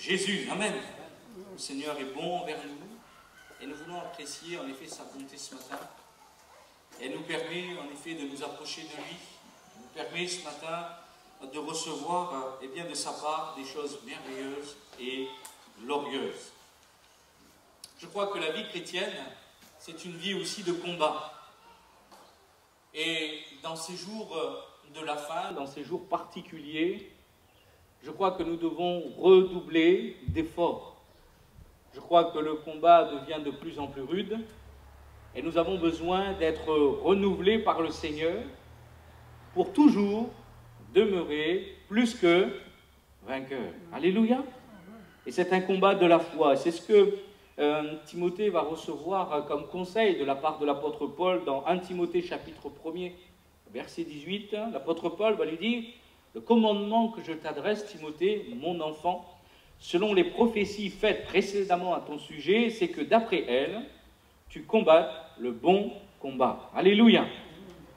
Jésus. Amen. Le Seigneur est bon envers nous et nous voulons apprécier en effet sa bonté ce matin. Elle nous permet en effet de nous approcher de lui. Elle nous permet ce matin de recevoir eh bien, de sa part des choses merveilleuses et glorieuses. Je crois que la vie chrétienne, c'est une vie aussi de combat. Et dans ces jours de la fin, dans ces jours particuliers, je crois que nous devons redoubler d'efforts. Je crois que le combat devient de plus en plus rude et nous avons besoin d'être renouvelés par le Seigneur pour toujours demeurer plus que vainqueurs. Alléluia. Et c'est un combat de la foi. C'est ce que Timothée va recevoir comme conseil de la part de l'apôtre Paul dans 1 Timothée chapitre 1er, verset 18. L'apôtre Paul va lui dire « Le commandement que je t'adresse, Timothée, mon enfant, selon les prophéties faites précédemment à ton sujet, c'est que d'après elles, tu combattes le bon combat. » Alléluia.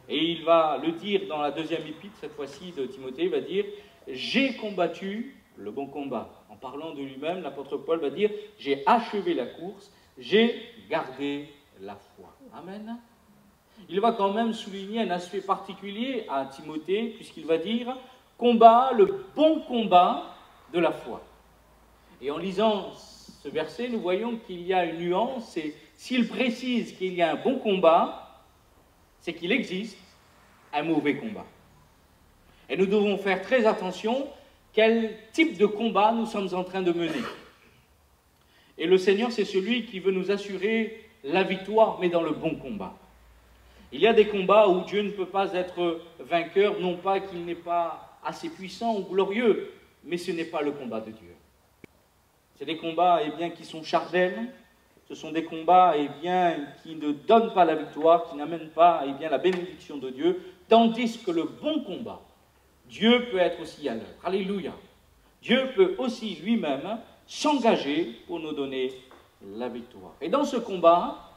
Et il va le dire dans la deuxième épître, cette fois-ci de Timothée, il va dire « J'ai combattu le bon combat. » En parlant de lui-même, l'apôtre Paul va dire « J'ai achevé la course, j'ai gardé la foi. » Amen. Il va quand même souligner un aspect particulier à Timothée, puisqu'il va dire « Combat le bon combat de la foi. » Et en lisant ce verset, nous voyons qu'il y a une nuance, et s'il précise qu'il y a un bon combat, c'est qu'il existe un mauvais combat. Et nous devons faire très attention quel type de combat nous sommes en train de mener. Et le Seigneur, c'est celui qui veut nous assurer la victoire, mais dans le bon combat. Il y a des combats où Dieu ne peut pas être vainqueur, non pas qu'il n'est pas assez puissant ou glorieux, mais ce n'est pas le combat de Dieu. C'est des combats eh bien, qui sont charnels, ce sont des combats eh bien, qui ne donnent pas la victoire, qui n'amènent pas eh bien, la bénédiction de Dieu, tandis que le bon combat, Dieu peut être aussi à l'œuvre. Alléluia. Dieu peut aussi lui-même s'engager pour nous donner la victoire. Et dans ce combat,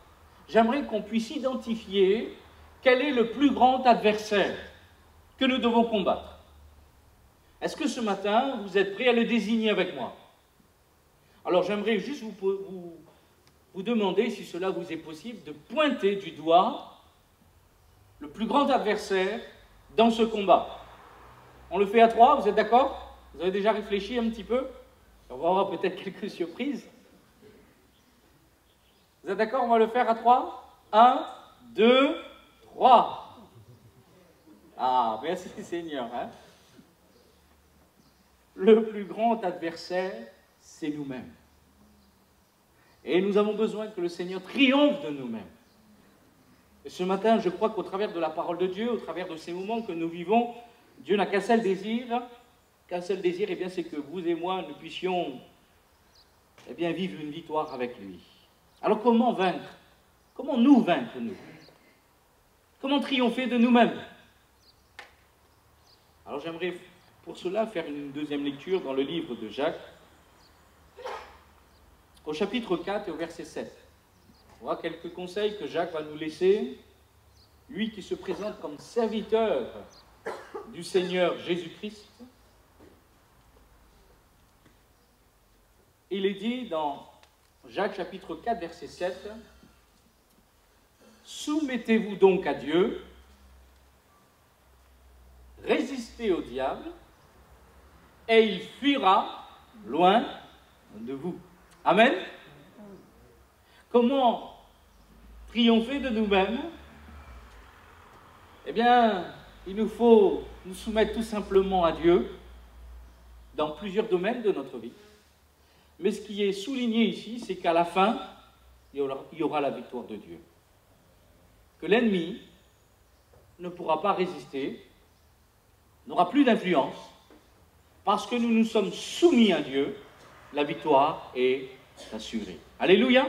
j'aimerais qu'on puisse identifier quel est le plus grand adversaire que nous devons combattre. Est-ce que ce matin, vous êtes prêts à le désigner avec moi? Alors j'aimerais juste vous demander, si cela vous est possible, de pointer du doigt le plus grand adversaire dans ce combat. On le fait à 3, vous êtes d'accord? Vous avez déjà réfléchi un petit peu? On va avoir peut-être quelques surprises. Vous êtes d'accord? On va le faire à 3. 1, 2, 3. Ah, merci Seigneur. Hein? Le plus grand adversaire, c'est nous-mêmes. Et nous avons besoin que le Seigneur triomphe de nous-mêmes. Et ce matin, je crois qu'au travers de la parole de Dieu, au travers de ces moments que nous vivons, Dieu n'a qu'un seul désir, eh bien, c'est que vous et moi, nous puissions eh bien, vivre une victoire avec lui. Alors comment vaincre? Comment nous vaincre, nous? Comment triompher de nous-mêmes? Alors j'aimerais pour cela faire une deuxième lecture dans le livre de Jacques, au chapitre 4 et au verset 7. On voit quelques conseils que Jacques va nous laisser, lui qui se présente comme serviteur du Seigneur Jésus-Christ. Il est dit dans Jacques chapitre 4 verset 7, « Soumettez-vous donc à Dieu, résistez au diable, et il fuira loin de vous. » Amen. Comment triompher de nous-mêmes? Eh bien, il nous faut nous soumettre tout simplement à Dieu dans plusieurs domaines de notre vie. Mais ce qui est souligné ici, c'est qu'à la fin, il y aura la victoire de Dieu. Que l'ennemi ne pourra pas résister, n'aura plus d'influence, parce que nous nous sommes soumis à Dieu, la victoire est assurée. Alléluia.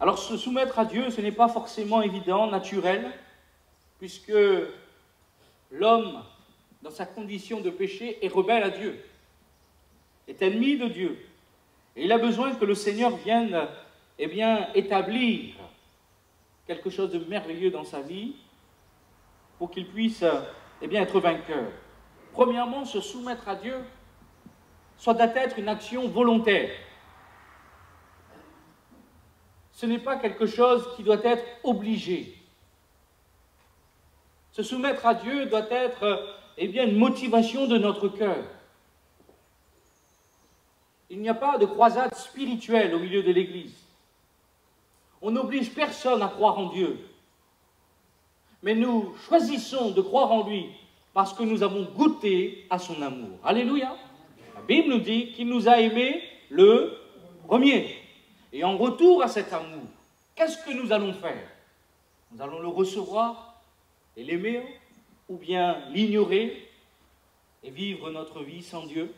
Alors se soumettre à Dieu, ce n'est pas forcément évident, naturel, puisque l'homme, dans sa condition de péché, est rebelle à Dieu, est ennemi de Dieu. Et il a besoin que le Seigneur vienne eh bien, établir quelque chose de merveilleux dans sa vie pour qu'il puisse eh bien, être vainqueur. Premièrement, se soumettre à Dieu, Ça doit être une action volontaire. Ce n'est pas quelque chose qui doit être obligé. Se soumettre à Dieu doit être une motivation de notre cœur. Il n'y a pas de croisade spirituelle au milieu de l'Église. On n'oblige personne à croire en Dieu. Mais nous choisissons de croire en lui parce que nous avons goûté à son amour. Alléluia. La Bible nous dit qu'il nous a aimés le premier. Et en retour à cet amour, qu'est-ce que nous allons faire? Nous allons le recevoir et l'aimer, ou bien l'ignorer et vivre notre vie sans Dieu?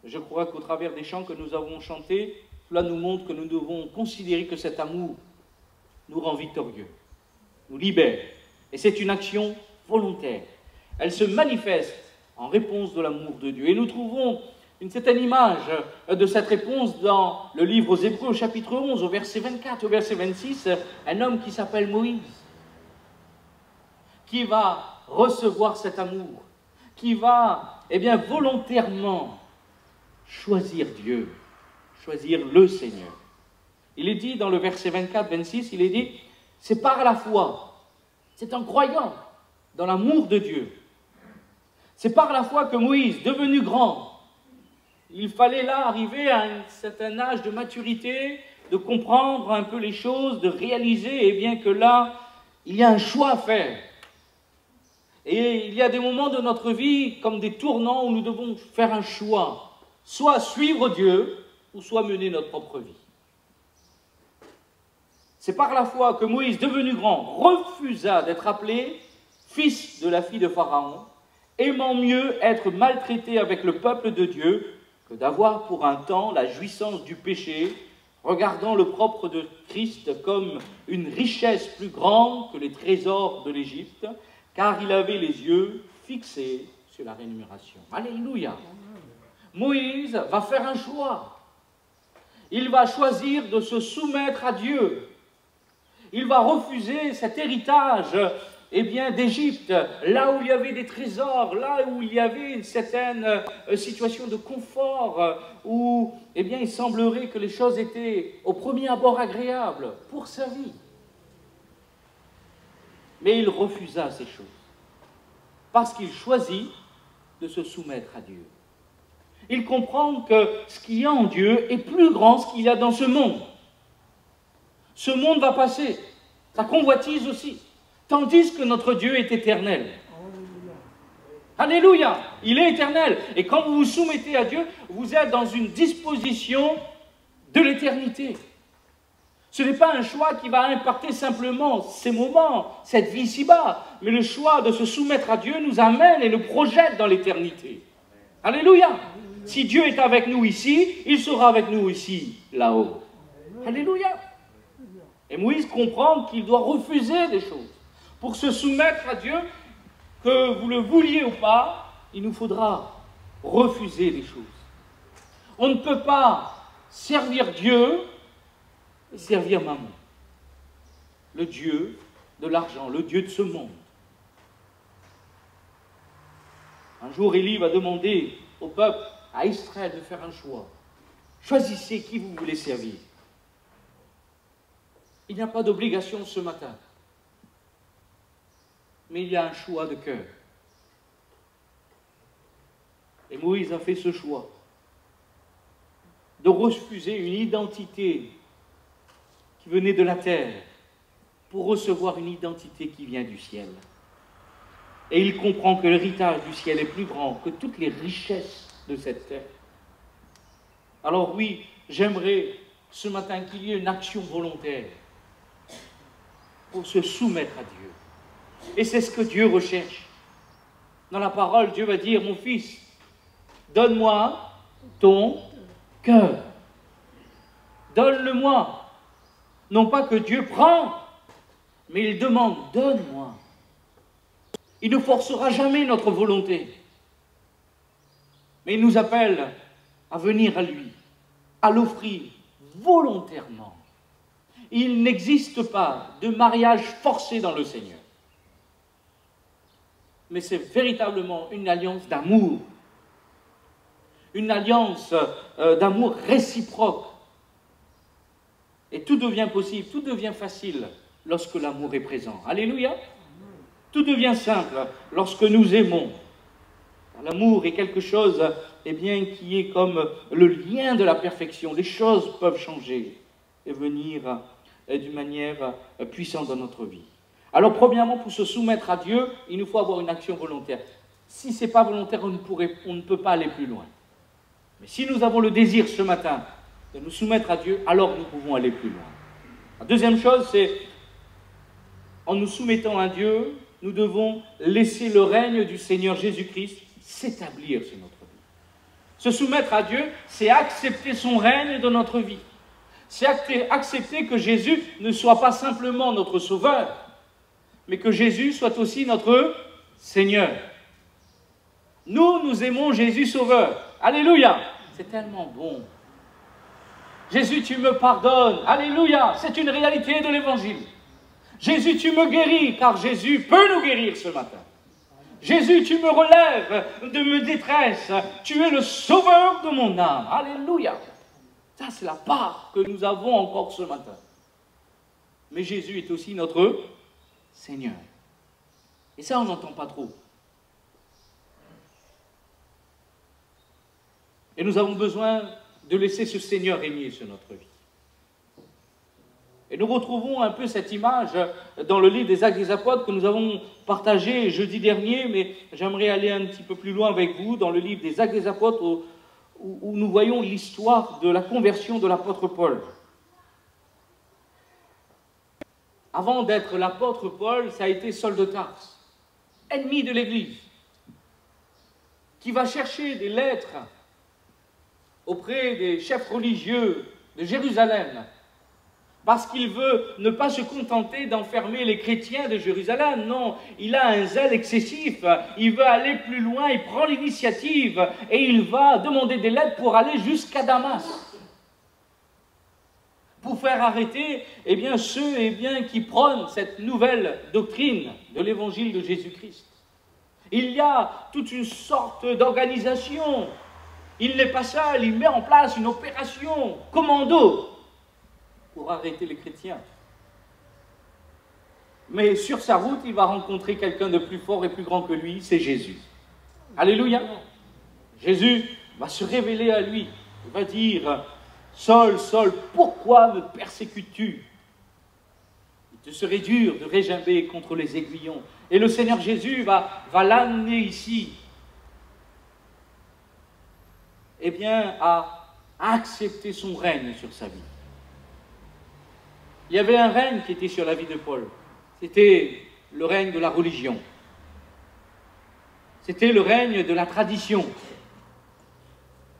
Je crois qu'au travers des chants que nous avons chantés, cela nous montre que nous devons considérer que cet amour nous rend victorieux, nous libère. Et c'est une action volontaire. Elle se manifeste en réponse de l'amour de Dieu. Et nous trouvons une certaine image de cette réponse dans le livre aux Hébreux, au chapitre 11, au verset 24, au verset 26, un homme qui s'appelle Moïse, qui va recevoir cet amour, qui va, volontairement choisir Dieu, choisir le Seigneur. Il est dit dans le verset 24-26, il est dit, c'est par la foi, c'est en croyant dans l'amour de Dieu. C'est par la foi que Moïse, devenu grand, il fallait là arriver à un certain âge de maturité, de comprendre un peu les choses, de réaliser que là, il y a un choix à faire. Et il y a des moments de notre vie comme des tournants où nous devons faire un choix, soit suivre Dieu ou soit mener notre propre vie. C'est par la foi que Moïse, devenu grand, refusa d'être appelé fils de la fille de Pharaon, aimant mieux être maltraité avec le peuple de Dieu que d'avoir pour un temps la jouissance du péché, regardant le propre de Christ comme une richesse plus grande que les trésors de l'Égypte, car il avait les yeux fixés sur la rémunération. Alléluia! Moïse va faire un choix. Il va choisir de se soumettre à Dieu. Il va refuser cet héritage d'Égypte, là où il y avait des trésors, là où il y avait une certaine situation de confort, où il semblerait que les choses étaient au premier abord agréables pour sa vie. Mais il refusa ces choses, parce qu'il choisit de se soumettre à Dieu. Il comprend que ce qu'il y a en Dieu est plus grand que ce qu'il y a dans ce monde. Ce monde va passer, sa convoitise aussi, tandis que notre Dieu est éternel. Alléluia! Il est éternel. Et quand vous vous soumettez à Dieu, vous êtes dans une disposition de l'éternité. Ce n'est pas un choix qui va impacter simplement ces moments, cette vie ici-bas, mais le choix de se soumettre à Dieu nous amène et nous projette dans l'éternité. Alléluia! Si Dieu est avec nous ici, il sera avec nous ici, là-haut. Alléluia! Et Moïse comprend qu'il doit refuser des choses. Pour se soumettre à Dieu, que vous le vouliez ou pas, il nous faudra refuser des choses. On ne peut pas servir Dieu et servir Mammon, le Dieu de l'argent, le Dieu de ce monde. Un jour, Élie va demander au peuple, à Israël, de faire un choix. Choisissez qui vous voulez servir. Il n'y a pas d'obligation ce matin. Mais il y a un choix de cœur. Et Moïse a fait ce choix de refuser une identité qui venait de la terre pour recevoir une identité qui vient du ciel. Et il comprend que l'héritage du ciel est plus grand que toutes les richesses de cette terre. Alors oui, j'aimerais ce matin qu'il y ait une action volontaire pour se soumettre à Dieu. Et c'est ce que Dieu recherche. Dans la parole, Dieu va dire, mon fils, donne-moi ton cœur. Donne-le-moi. Non pas que Dieu prend, mais il demande, donne-moi. Il ne forcera jamais notre volonté. Mais il nous appelle à venir à lui, à l'offrir volontairement. Il n'existe pas de mariage forcé dans le Seigneur. Mais c'est véritablement une alliance d'amour. une alliance d'amour réciproque. Et tout devient possible, tout devient facile lorsque l'amour est présent. Alléluia. Tout devient simple lorsque nous aimons. L'amour est quelque chose qui est comme le lien de la perfection. Les choses peuvent changer et venir d'une manière puissante dans notre vie. Alors premièrement, pour se soumettre à Dieu, il nous faut avoir une action volontaire. Si ce n'est pas volontaire, on ne peut pas aller plus loin. Mais si nous avons le désir ce matin de nous soumettre à Dieu, alors nous pouvons aller plus loin. La deuxième chose, c'est en nous soumettant à Dieu, nous devons laisser le règne du Seigneur Jésus-Christ s'établir sur notre vie. Se soumettre à Dieu, c'est accepter son règne dans notre vie. C'est accepter que Jésus ne soit pas simplement notre Sauveur, mais que Jésus soit aussi notre Seigneur. Nous aimons Jésus Sauveur. Alléluia! C'est tellement bon. Jésus, tu me pardonnes. Alléluia! C'est une réalité de l'Évangile. Jésus, tu me guéris, car Jésus peut nous guérir ce matin. Jésus, tu me relèves de mes détresses. Tu es le sauveur de mon âme. Alléluia! Ça, c'est la part que nous avons encore ce matin. Mais Jésus est aussi notre Seigneur. Et ça, on n'entend pas trop. Et nous avons besoin de laisser ce Seigneur régner sur notre vie. Et nous retrouvons un peu cette image dans le livre des Actes des Apôtres que nous avons partagé jeudi dernier, mais j'aimerais aller un petit peu plus loin avec vous dans le livre des Actes des Apôtres où nous voyons l'histoire de la conversion de l'apôtre Paul. Avant d'être l'apôtre Paul, ça a été Saul de Tarse, ennemi de l'Église, qui va chercher des lettres auprès des chefs religieux de Jérusalem, parce qu'il veut ne pas se contenter d'enfermer les chrétiens de Jérusalem. Non, il a un zèle excessif, il veut aller plus loin, il prend l'initiative et il va demander des lettres pour aller jusqu'à Damas, pour faire arrêter ceux qui prônent cette nouvelle doctrine de l'évangile de Jésus-Christ. Il y a toute une sorte d'organisation. Il n'est pas seul, il met en place une opération commando pour arrêter les chrétiens. Mais sur sa route, il va rencontrer quelqu'un de plus fort et plus grand que lui, c'est Jésus. Alléluia. Jésus va se révéler à lui. Il va dire, Saul, Saul, pourquoi me persécutes-tu? Il te serait dur de régimber contre les aiguillons. Et le Seigneur Jésus va l'amener ici, à accepter son règne sur sa vie. Il y avait un règne qui était sur la vie de Paul. C'était le règne de la religion. C'était le règne de la tradition.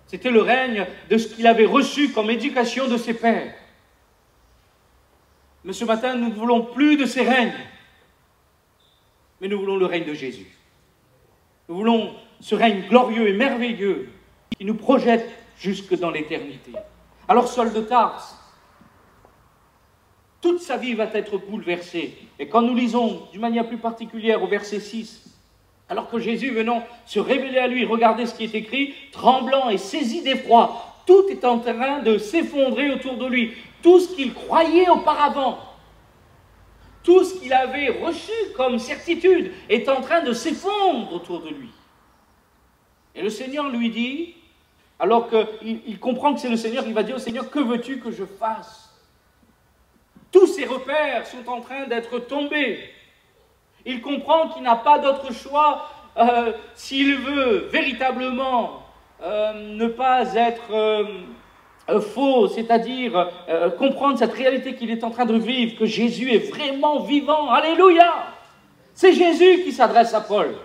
C'était le règne de ce qu'il avait reçu comme éducation de ses pères. Mais ce matin, nous ne voulons plus de ces règnes, mais nous voulons le règne de Jésus. Nous voulons ce règne glorieux et merveilleux qui nous projette jusque dans l'éternité. Alors Saul de Tarse, toute sa vie va être bouleversée. Et quand nous lisons d'une manière plus particulière au verset 6, alors que Jésus venant se révéler à lui, regardez ce qui est écrit, tremblant et saisi d'effroi, tout est en train de s'effondrer autour de lui. Tout ce qu'il croyait auparavant, tout ce qu'il avait reçu comme certitude est en train de s'effondrer autour de lui. Et le Seigneur lui dit, alors qu'il comprend que c'est le Seigneur, il va dire au Seigneur, que veux-tu que je fasse? Tous ses repères sont en train d'être tombés. Il comprend qu'il n'a pas d'autre choix s'il veut véritablement ne pas être faux, c'est-à-dire comprendre cette réalité qu'il est en train de vivre, que Jésus est vraiment vivant. Alléluia! C'est Jésus qui s'adresse à Paul.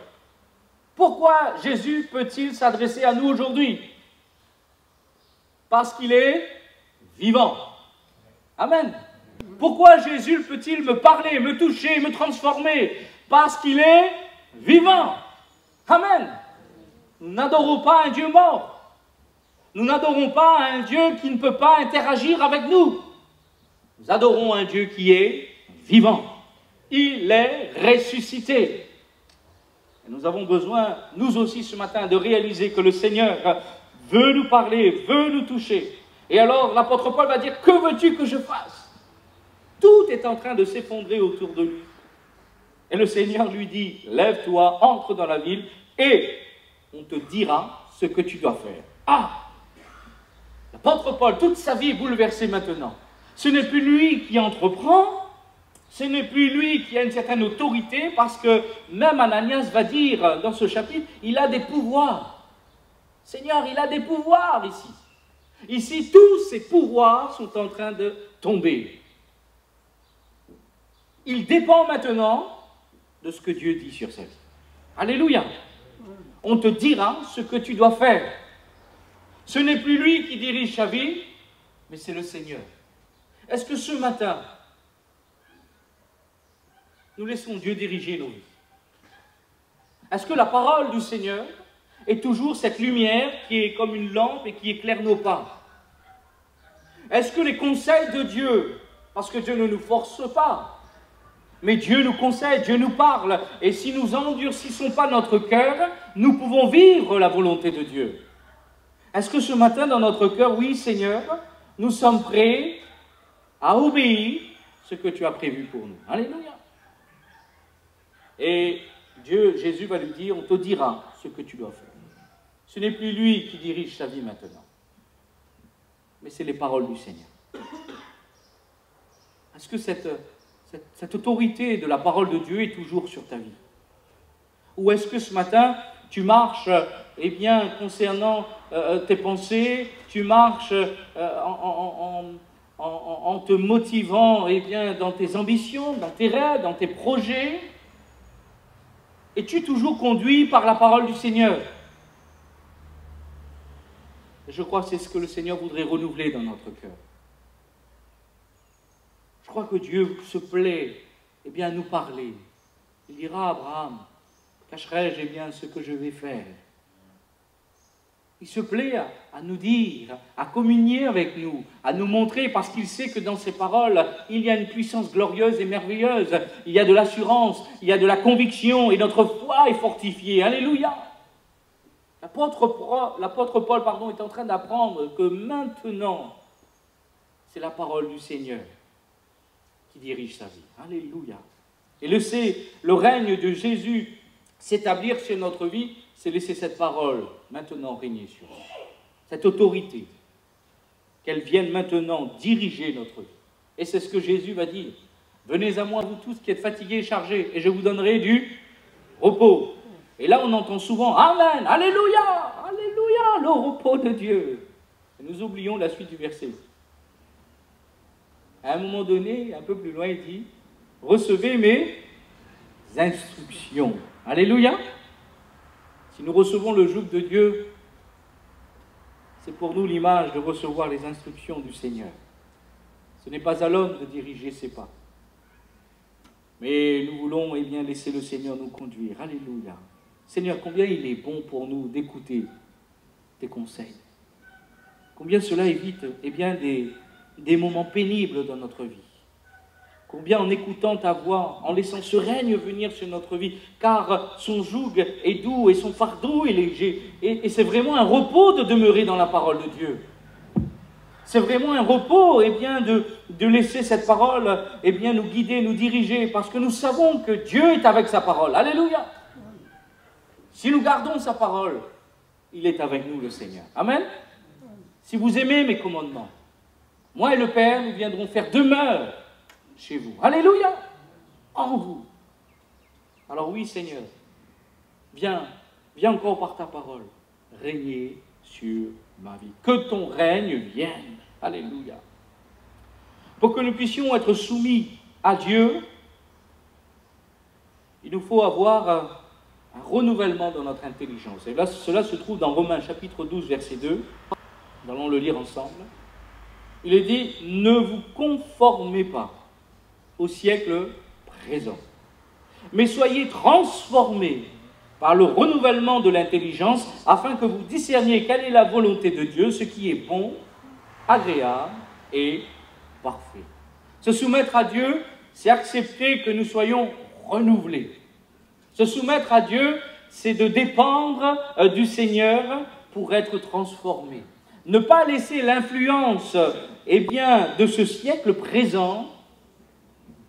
Pourquoi Jésus peut-il s'adresser à nous aujourd'hui? Parce qu'il est vivant. Amen. Pourquoi Jésus peut-il me parler, me toucher, me transformer? Parce qu'il est vivant. Amen. Nous n'adorons pas un Dieu mort. Nous n'adorons pas un Dieu qui ne peut pas interagir avec nous. Nous adorons un Dieu qui est vivant. Il est ressuscité. Et nous avons besoin, nous aussi ce matin, de réaliser que le Seigneur veut nous parler, veut nous toucher. Et alors l'apôtre Paul va dire, que veux-tu que je fasse? Tout est en train de s'effondrer autour de lui. Et le Seigneur lui dit, lève-toi, entre dans la ville, et on te dira ce que tu dois faire. Ah! L'apôtre Paul, toute sa vie est bouleversée maintenant. Ce n'est plus lui qui entreprend, ce n'est plus lui qui a une certaine autorité, parce que même Ananias va dire dans ce chapitre, il a des pouvoirs. Seigneur, il a des pouvoirs ici. Ici, tous ces pouvoirs sont en train de tomber. Il dépend maintenant de ce que Dieu dit sur sa vie. Alléluia. On te dira ce que tu dois faire. Ce n'est plus lui qui dirige sa vie, mais c'est le Seigneur. Est-ce que ce matin, nous laissons Dieu diriger nos vies? Est-ce que la parole du Seigneur est toujours cette lumière qui est comme une lampe et qui éclaire nos pas? Est-ce que les conseils de Dieu, parce que Dieu ne nous force pas, mais Dieu nous conseille, Dieu nous parle, et si nous endurcissons pas notre cœur, nous pouvons vivre la volonté de Dieu. Est-ce que ce matin, dans notre cœur, oui Seigneur, nous sommes prêts à obéir ce que tu as prévu pour nous? Alléluia. Et Dieu, Jésus va lui dire, on te dira ce que tu dois faire. Ce n'est plus lui qui dirige sa vie maintenant, mais c'est les paroles du Seigneur. Est-ce que cette autorité de la parole de Dieu est toujours sur ta vie? Ou est-ce que ce matin, tu marches, eh bien, concernant tes pensées, tu marches en te motivant, eh bien, dans tes ambitions, dans tes rêves, dans tes projets? Es-tu toujours conduit par la parole du Seigneur? Je crois que c'est ce que le Seigneur voudrait renouveler dans notre cœur. Je crois que Dieu se plaît, eh bien, à nous parler. Il dira à Abraham, cacherai-je, eh bien, ce que je vais faire? Il se plaît à nous dire, à communier avec nous, à nous montrer, parce qu'il sait que dans ses paroles, il y a une puissance glorieuse et merveilleuse. Il y a de l'assurance, il y a de la conviction, et notre foi est fortifiée. Alléluia! L'apôtre Paul, est en train d'apprendre que maintenant, c'est la parole du Seigneur qui dirige sa vie. Alléluia! Et le règne de Jésus s'établir sur notre vie, c'est laisser cette parole maintenant régner sur nous. Cette autorité, qu'elle vienne maintenant diriger notre vie. Et c'est ce que Jésus va dire. Venez à moi, vous tous qui êtes fatigués et chargés, et je vous donnerai du repos. Et là, on entend souvent, Amen, Alléluia, Alléluia, le repos de Dieu. Et nous oublions la suite du verset. À un moment donné, un peu plus loin, il dit, recevez mes instructions. Alléluia. Si nous recevons le joug de Dieu, c'est pour nous l'image de recevoir les instructions du Seigneur. Ce n'est pas à l'homme de diriger ses pas. Mais nous voulons eh bien, laisser le Seigneur nous conduire. Alléluia. Seigneur, combien il est bon pour nous d'écouter tes conseils. Combien cela évite eh bien, des moments pénibles dans notre vie. Combien en écoutant ta voix, en laissant ce règne venir sur notre vie, car son joug est doux et son fardeau est léger. Et c'est vraiment un repos de demeurer dans la parole de Dieu. C'est vraiment un repos eh bien, de laisser cette parole eh bien, nous guider, nous diriger, parce que nous savons que Dieu est avec sa parole. Alléluia! Si nous gardons sa parole, il est avec nous, le Seigneur. Amen? Si vous aimez mes commandements, moi et le Père, nous viendrons faire demeure chez vous. Alléluia! En vous. Alors oui, Seigneur, viens encore par ta parole, régner sur ma vie. Que ton règne vienne. Alléluia. Pour que nous puissions être soumis à Dieu, il nous faut avoir un renouvellement dans notre intelligence. Et là, cela se trouve dans Romains chapitre 12, verset 2. Nous allons le lire ensemble. Il est dit, ne vous conformez pas au siècle présent, mais soyez transformés par le renouvellement de l'intelligence, afin que vous discerniez quelle est la volonté de Dieu, ce qui est bon, agréable et parfait. Se soumettre à Dieu, c'est accepter que nous soyons renouvelés. Se soumettre à Dieu, c'est de dépendre du Seigneur pour être transformés. Ne pas laisser l'influence, de ce siècle présent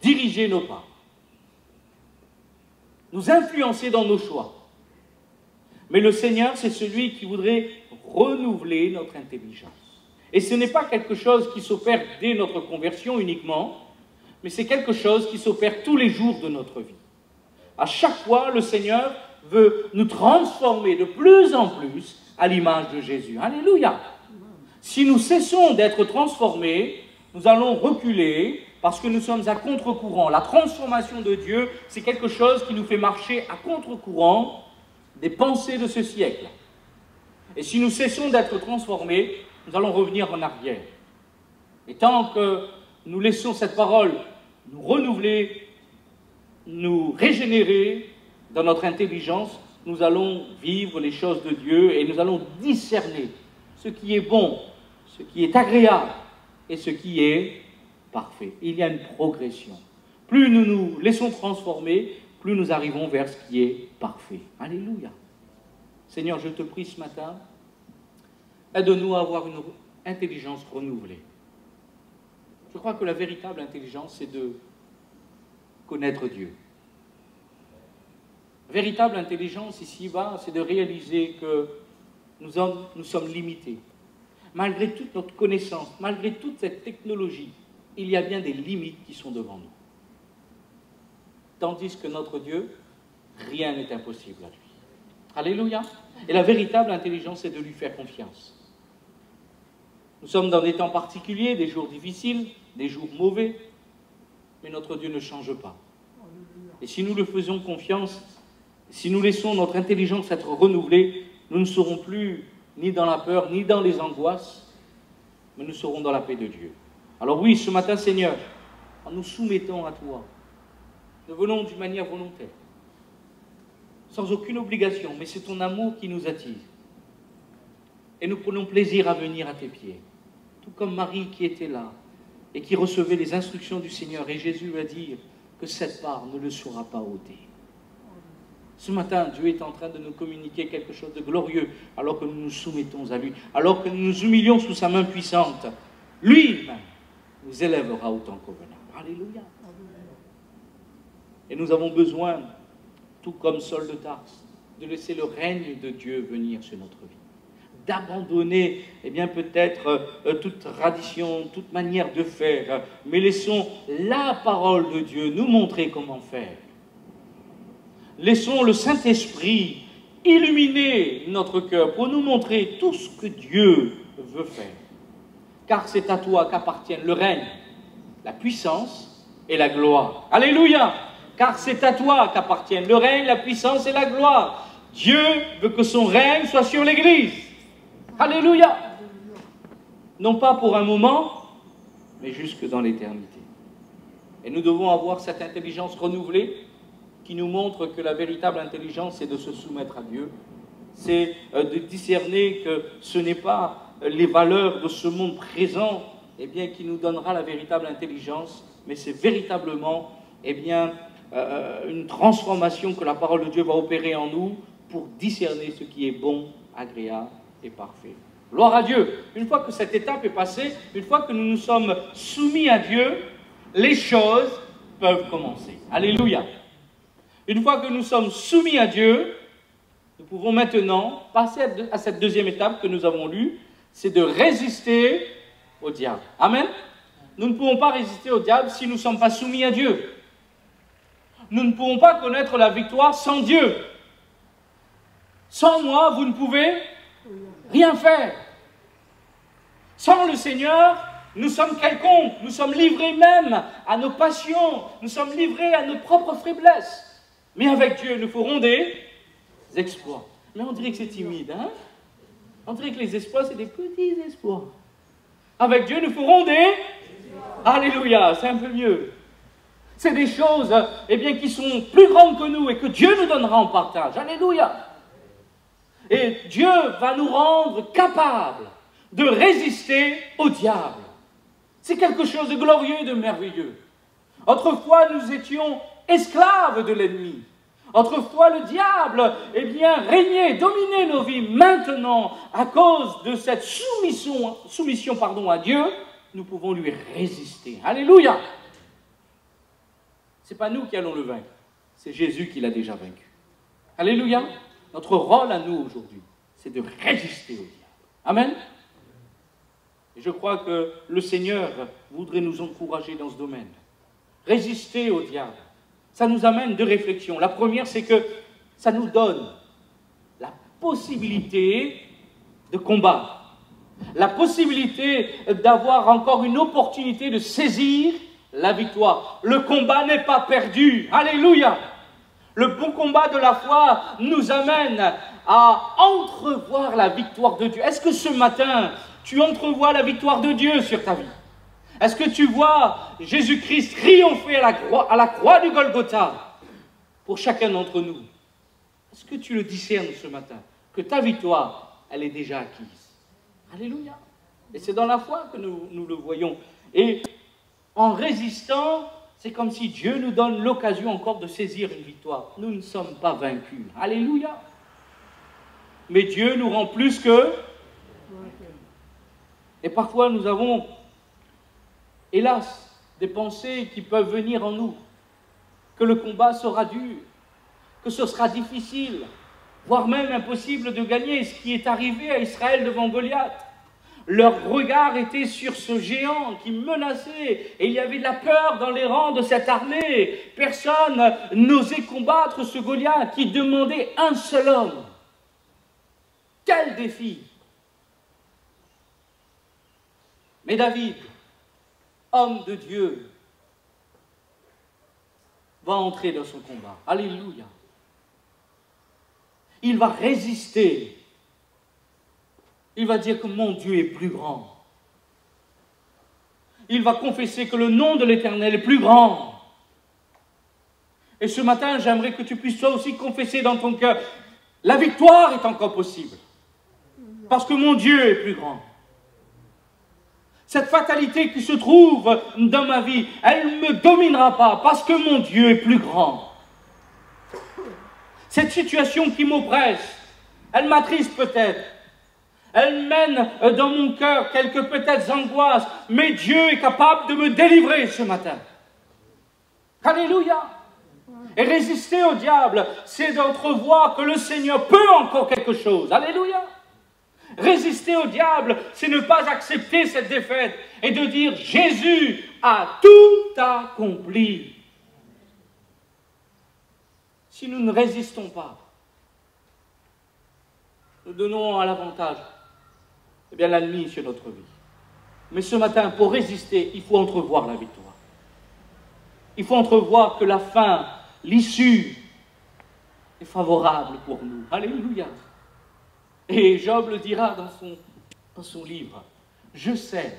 diriger nos pas. Nous influencer dans nos choix. Mais le Seigneur, c'est celui qui voudrait renouveler notre intelligence. Et ce n'est pas quelque chose qui s'opère dès notre conversion uniquement, mais c'est quelque chose qui s'opère tous les jours de notre vie. À chaque fois, le Seigneur veut nous transformer de plus en plus à l'image de Jésus. Alléluia! Si nous cessons d'être transformés, nous allons reculer parce que nous sommes à contre-courant. La transformation de Dieu, c'est quelque chose qui nous fait marcher à contre-courant des pensées de ce siècle. Et si nous cessons d'être transformés, nous allons revenir en arrière. Et tant que nous laissons cette parole nous renouveler, nous régénérer dans notre intelligence, nous allons vivre les choses de Dieu et nous allons discerner ce qui est bon, ce qui est agréable et ce qui est parfait. Il y a une progression. Plus nous nous laissons transformer, plus nous arrivons vers ce qui est parfait. Alléluia. Seigneur, je te prie ce matin, aide-nous à avoir une intelligence renouvelée. Je crois que la véritable intelligence, c'est de connaître Dieu. La véritable intelligence ici-bas, c'est de réaliser que nous sommes limités. Malgré toute notre connaissance, malgré toute cette technologie, il y a bien des limites qui sont devant nous. Tandis que notre Dieu, rien n'est impossible à lui. Alléluia. Et la véritable intelligence, c'est de lui faire confiance. Nous sommes dans des temps particuliers, des jours difficiles, des jours mauvais, mais notre Dieu ne change pas. Et si nous le faisons confiance, si nous laissons notre intelligence être renouvelée, nous ne serons plus ni dans la peur, ni dans les angoisses, mais nous serons dans la paix de Dieu. Alors oui, ce matin, Seigneur, en nous soumettant à toi, nous venons d'une manière volontaire, sans aucune obligation, mais c'est ton amour qui nous attire. Et nous prenons plaisir à venir à tes pieds, tout comme Marie qui était là et qui recevait les instructions du Seigneur. Et Jésus lui a dit que cette part ne le sera pas ôtée. Ce matin, Dieu est en train de nous communiquer quelque chose de glorieux, alors que nous nous soumettons à lui, alors que nous nous humilions sous sa main puissante. Lui-même nous élèvera autant convenable. Alléluia. Et nous avons besoin, tout comme Saul de Tarse, de laisser le règne de Dieu venir sur notre vie. D'abandonner, peut-être toute tradition, toute manière de faire, mais laissons la parole de Dieu nous montrer comment faire. Laissons le Saint-Esprit illuminer notre cœur pour nous montrer tout ce que Dieu veut faire. Car c'est à toi qu'appartiennent le règne, la puissance et la gloire. Alléluia! Car c'est à toi qu'appartiennent le règne, la puissance et la gloire. Dieu veut que son règne soit sur l'Église. Alléluia! Non pas pour un moment, mais jusque dans l'éternité. Et nous devons avoir cette intelligence renouvelée qui nous montre que la véritable intelligence, c'est de se soumettre à Dieu. C'est de discerner que ce n'est pas les valeurs de ce monde présent qui nous donnera la véritable intelligence, mais c'est véritablement une transformation que la parole de Dieu va opérer en nous pour discerner ce qui est bon, agréable et parfait. Gloire à Dieu. Une fois que cette étape est passée, une fois que nous nous sommes soumis à Dieu, les choses peuvent commencer. Alléluia. Une fois que nous sommes soumis à Dieu, nous pouvons maintenant passer à cette deuxième étape que nous avons lue, c'est de résister au diable. Amen. Nous ne pouvons pas résister au diable si nous ne sommes pas soumis à Dieu. Nous ne pouvons pas connaître la victoire sans Dieu. Sans moi, vous ne pouvez rien faire. Sans le Seigneur, nous sommes quelconques. Nous sommes livrés même à nos passions. Nous sommes livrés à nos propres faiblesses. Mais avec Dieu, nous ferons des exploits. Mais on dirait que c'est timide, hein? On dirait que les exploits, c'est des petits exploits. Avec Dieu, nous ferons des... Alléluia, c'est un peu mieux. C'est des choses qui sont plus grandes que nous et que Dieu nous donnera en partage. Alléluia. Et Dieu va nous rendre capables de résister au diable. C'est quelque chose de glorieux et de merveilleux. Autrefois, nous étions esclaves de l'ennemi. Autrefois, le diable, eh bien, régnait, dominait nos vies. Maintenant, à cause de cette soumission à Dieu, nous pouvons lui résister. Alléluia! Ce n'est pas nous qui allons le vaincre, c'est Jésus qui l'a déjà vaincu. Alléluia! Notre rôle à nous aujourd'hui, c'est de résister au diable. Amen. Et je crois que le Seigneur voudrait nous encourager dans ce domaine. Résister au diable. Ça nous amène deux réflexions. La première, c'est que ça nous donne la possibilité de combattre. La possibilité d'avoir encore une opportunité de saisir la victoire. Le combat n'est pas perdu. Alléluia! Le bon combat de la foi nous amène à entrevoir la victoire de Dieu. Est-ce que ce matin, tu entrevois la victoire de Dieu sur ta vie? Est-ce que tu vois Jésus-Christ triompher à la croix du Golgotha pour chacun d'entre nous? Est-ce que tu le discernes ce matin? Que ta victoire, elle est déjà acquise. Alléluia! Et c'est dans la foi que nous le voyons. Et en résistant, c'est comme si Dieu nous donne l'occasion encore de saisir une victoire. Nous ne sommes pas vaincus. Alléluia! Mais Dieu nous rend plus que... Et parfois nous avons, hélas, des pensées qui peuvent venir en nous. Que le combat sera dur, que ce sera difficile, voire même impossible de gagner. Ce qui est arrivé à Israël devant Goliath. Leur regard était sur ce géant qui menaçait, et il y avait de la peur dans les rangs de cette armée. Personne n'osait combattre ce Goliath qui demandait un seul homme. Quel défi! Mais David, homme de Dieu, va entrer dans son combat. Alléluia! Il va résister. Il va dire que mon Dieu est plus grand. Il va confesser que le nom de l'Éternel est plus grand. Et ce matin, j'aimerais que tu puisses toi aussi confesser dans ton cœur, la victoire est encore possible. Parce que mon Dieu est plus grand. Cette fatalité qui se trouve dans ma vie, elle ne me dominera pas parce que mon Dieu est plus grand. Cette situation qui m'oppresse, elle m'attriste peut-être. Elle mène dans mon cœur quelques peut-être angoisses, mais Dieu est capable de me délivrer ce matin. Alléluia! Et résister au diable, c'est d'entrevoir que le Seigneur peut encore quelque chose. Alléluia! Résister au diable, c'est ne pas accepter cette défaite et de dire Jésus a tout accompli. Si nous ne résistons pas, nous donnons à l'avantage eh bien l'ennemi sur notre vie. Mais ce matin, pour résister, il faut entrevoir la victoire. Il faut entrevoir que la fin, l'issue, est favorable pour nous. Alléluia! Et Job le dira dans son livre. Je sais.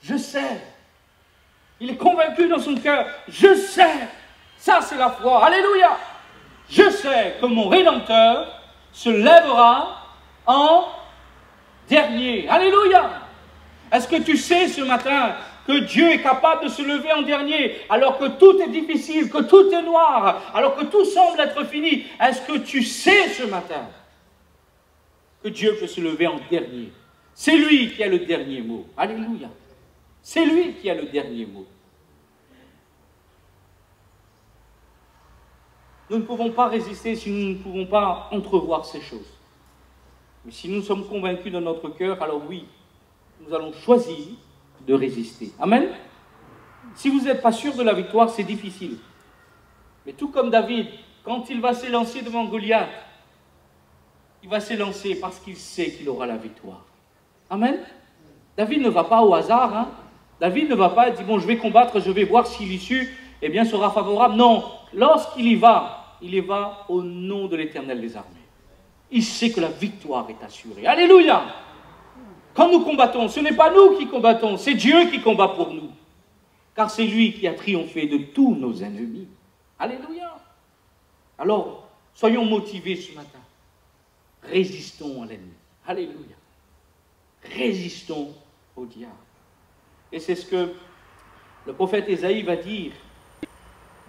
Je sais. Il est convaincu dans son cœur. Je sais. Ça, c'est la foi. Alléluia! Je sais que mon Rédempteur se lèvera en dernier. Alléluia! Est-ce que tu sais ce matin que Dieu est capable de se lever en dernier alors que tout est difficile, que tout est noir, alors que tout semble être fini? Est-ce que tu sais ce matin que Dieu peut se lever en dernier? C'est lui qui a le dernier mot. Alléluia! C'est lui qui a le dernier mot. Nous ne pouvons pas résister si nous ne pouvons pas entrevoir ces choses. Mais si nous sommes convaincus dans notre cœur, alors oui, nous allons choisir de résister. Amen. Si vous n'êtes pas sûr de la victoire, c'est difficile. Mais tout comme David, quand il va s'élancer devant Goliath, il va s'élancer parce qu'il sait qu'il aura la victoire. Amen. David ne va pas au hasard. Hein. David ne va pas dire, bon, je vais combattre, je vais voir si l'issue sera favorable. Non, lorsqu'il y va au nom de l'Éternel des armées. Il sait que la victoire est assurée. Alléluia! Quand nous combattons, ce n'est pas nous qui combattons, c'est Dieu qui combat pour nous. Car c'est lui qui a triomphé de tous nos ennemis. Alléluia! Alors, soyons motivés ce matin. Résistons à l'ennemi. Alléluia! Résistons au diable. Et c'est ce que le prophète Ésaïe va dire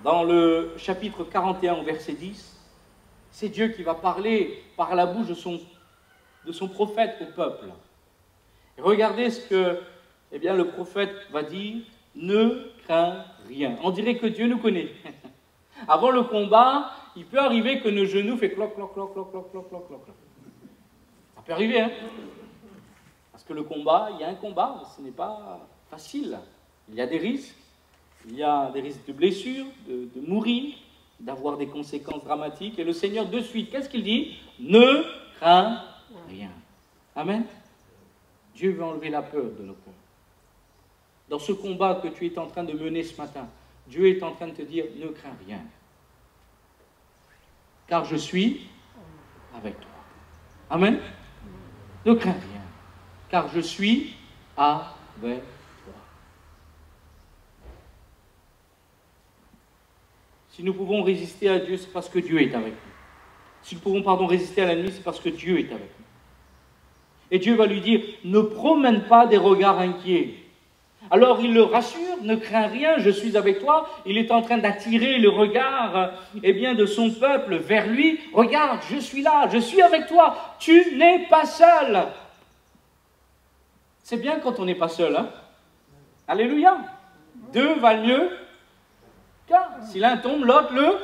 dans le chapitre 41 au verset 10, c'est Dieu qui va parler par la bouche de son prophète au peuple. Et regardez ce que le prophète va dire, ne crains rien. On dirait que Dieu nous connaît. Avant le combat, il peut arriver que nos genoux fassent cloc, cloc, cloc, cloc, cloc, cloc, cloc, cloc. Ça peut arriver, hein? Parce que le combat, il y a un combat, ce n'est pas facile. Il y a des risques. Il y a des risques de blessures, de mourir, d'avoir des conséquences dramatiques. Et le Seigneur, de suite, qu'est-ce qu'il dit? Ne crains rien. Amen. Dieu veut enlever la peur de nos cœurs. Dans ce combat que tu es en train de mener ce matin, Dieu est en train de te dire, ne crains rien. Car je suis avec toi. Amen. Ne crains rien. Car je suis avec toi. Si nous pouvons résister à Dieu, c'est parce que Dieu est avec nous. Si nous pouvons, résister à l'ennemi, c'est parce que Dieu est avec nous. Et Dieu va lui dire, ne promène pas des regards inquiets. Alors il le rassure, ne crains rien, je suis avec toi. Il est en train d'attirer le regard de son peuple vers lui. Regarde, je suis là, je suis avec toi. Tu n'es pas seul. C'est bien quand on n'est pas seul. Hein? Alléluia. Deux valent mieux qu'un. Si l'un tombe, l'autre le...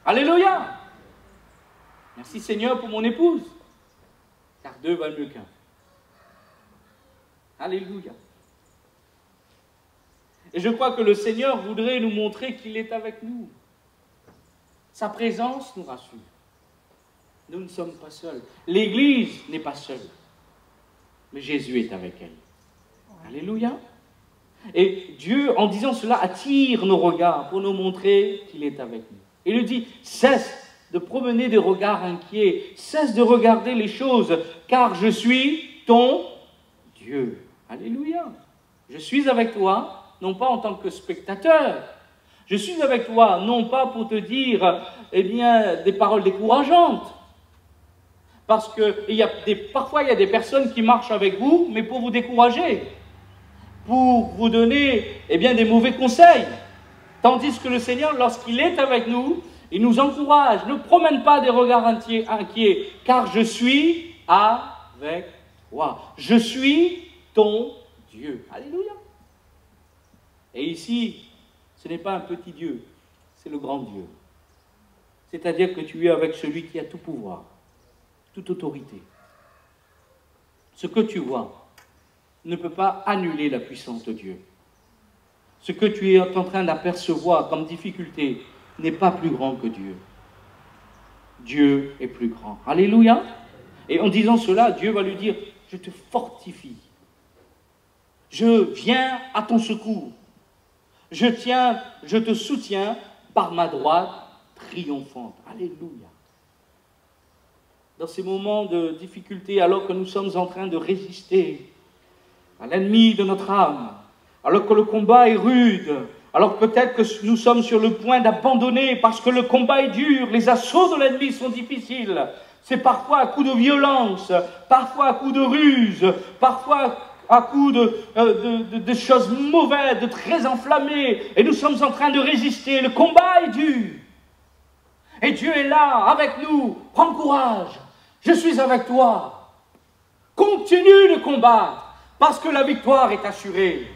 Alléluia. Merci Seigneur pour mon épouse. Car deux valent mieux qu'un. Alléluia. Et je crois que le Seigneur voudrait nous montrer qu'il est avec nous. Sa présence nous rassure. Nous ne sommes pas seuls. L'Église n'est pas seule. Mais Jésus est avec elle. Alléluia. Et Dieu, en disant cela, attire nos regards pour nous montrer qu'il est avec nous. Il nous dit, cesse de promener des regards inquiets, cesse de regarder les choses, car je suis ton Dieu. Alléluia. Je suis avec toi, non pas en tant que spectateur. Je suis avec toi, non pas pour te dire, des paroles décourageantes. Parce que parfois, il y a des personnes qui marchent avec vous, mais pour vous décourager, pour vous donner des mauvais conseils. Tandis que le Seigneur, lorsqu'il est avec nous, il nous encourage. Ne promène pas des regards inquiets, car je suis avec toi. Je suis ton Dieu. Alléluia. Et ici, ce n'est pas un petit Dieu, c'est le grand Dieu. C'est-à-dire que tu es avec celui qui a tout pouvoir, toute autorité. Ce que tu vois ne peut pas annuler la puissance de Dieu. Ce que tu es en train d'apercevoir comme difficulté n'est pas plus grand que Dieu. Dieu est plus grand. Alléluia. Et en disant cela, Dieu va lui dire, je te fortifie. Je viens à ton secours. Je te soutiens par ma droite triomphante. Alléluia. Dans ces moments de difficulté, alors que nous sommes en train de résister à l'ennemi de notre âme, alors que le combat est rude, alors peut-être que nous sommes sur le point d'abandonner parce que le combat est dur, les assauts de l'ennemi sont difficiles. C'est parfois à coup de violence, parfois à coup de ruse, parfois à coup de choses mauvaises, de très enflammées. Et nous sommes en train de résister. Le combat est dur. Et Dieu est là, avec nous. Prends courage. Je suis avec toi. Continue de combattre, parce que la victoire est assurée.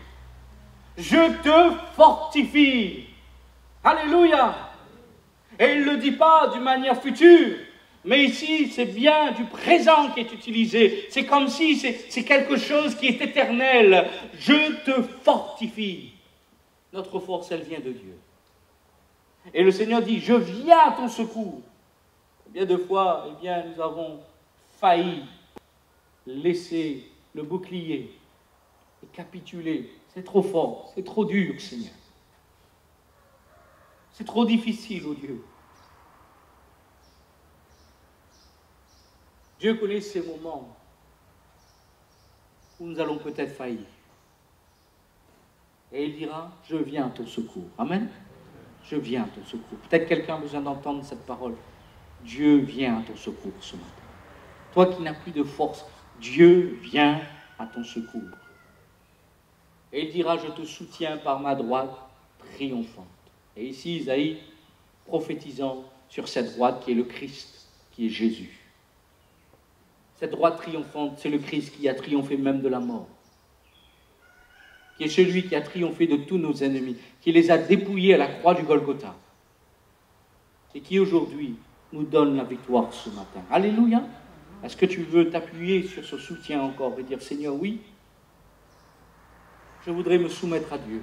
Je te fortifie. Alléluia. Et il ne le dit pas d'une manière future. Mais ici, c'est bien du présent qui est utilisé. C'est comme si c'est quelque chose qui est éternel. Je te fortifie. Notre force, elle vient de Dieu. Et le Seigneur dit, je viens à ton secours. Bien de fois, nous avons failli laisser le bouclier et capituler. C'est trop fort, c'est trop dur, Seigneur. C'est trop difficile, oh Dieu. Dieu connaît ces moments où nous allons peut-être faillir. Et il dira, je viens à ton secours. Amen. Je viens à ton secours. Peut-être quelqu'un a besoin d'entendre cette parole. Dieu vient à ton secours ce matin. Toi qui n'as plus de force, Dieu vient à ton secours. Et il dira, je te soutiens par ma droite triomphante. Et ici, Isaïe, prophétisant sur cette droite qui est le Christ, qui est Jésus. Cette droite triomphante, c'est le Christ qui a triomphé même de la mort. Qui est celui qui a triomphé de tous nos ennemis, qui les a dépouillés à la croix du Golgotha. Et qui aujourd'hui nous donne la victoire ce matin. Alléluia! Est-ce que tu veux t'appuyer sur ce soutien encore et dire, Seigneur, oui, je voudrais me soumettre à Dieu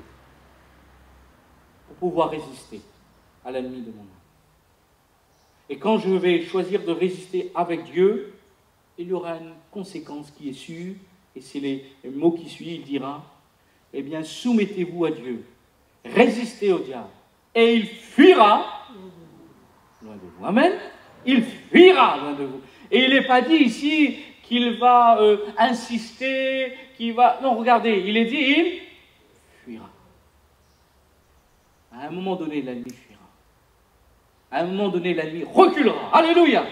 pour pouvoir résister à l'ennemi de mon âme. Et quand je vais choisir de résister avec Dieu, il y aura une conséquence qui est sûre, et c'est les mots qui suivent, il dira, eh bien, soumettez-vous à Dieu, résistez au diable, et il fuira loin de vous. Amen. Il fuira loin de vous. Et il n'est pas dit ici qu'il va insister, qu'il va... Non, regardez, il est dit, il fuira. À un moment donné, l'ennemi fuira. À un moment donné, l'ennemi reculera. Alléluia.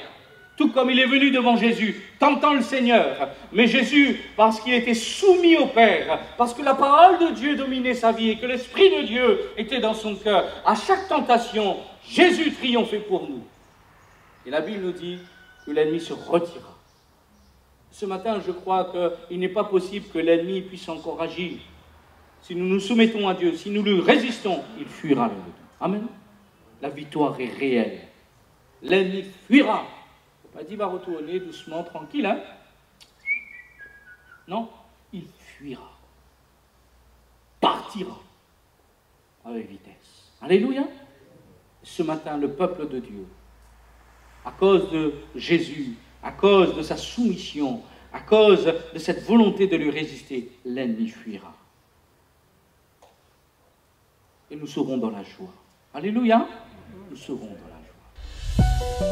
Tout comme il est venu devant Jésus, tentant le Seigneur. Mais Jésus, parce qu'il était soumis au Père, parce que la parole de Dieu dominait sa vie et que l'Esprit de Dieu était dans son cœur, à chaque tentation, Jésus triomphait pour nous. Et la Bible nous dit que l'ennemi se retira. Ce matin, je crois qu'il n'est pas possible que l'ennemi puisse encore agir. Si nous nous soumettons à Dieu, si nous lui résistons, il fuira. Amen. La victoire est réelle. L'ennemi fuira. Il dit, va retourner doucement, tranquille, hein? Non, il fuira. Partira. Avec vitesse. Alléluia. Ce matin, le peuple de Dieu, à cause de Jésus, à cause de sa soumission, à cause de cette volonté de lui résister, l'ennemi fuira. Et nous serons dans la joie. Alléluia. Nous serons dans la joie.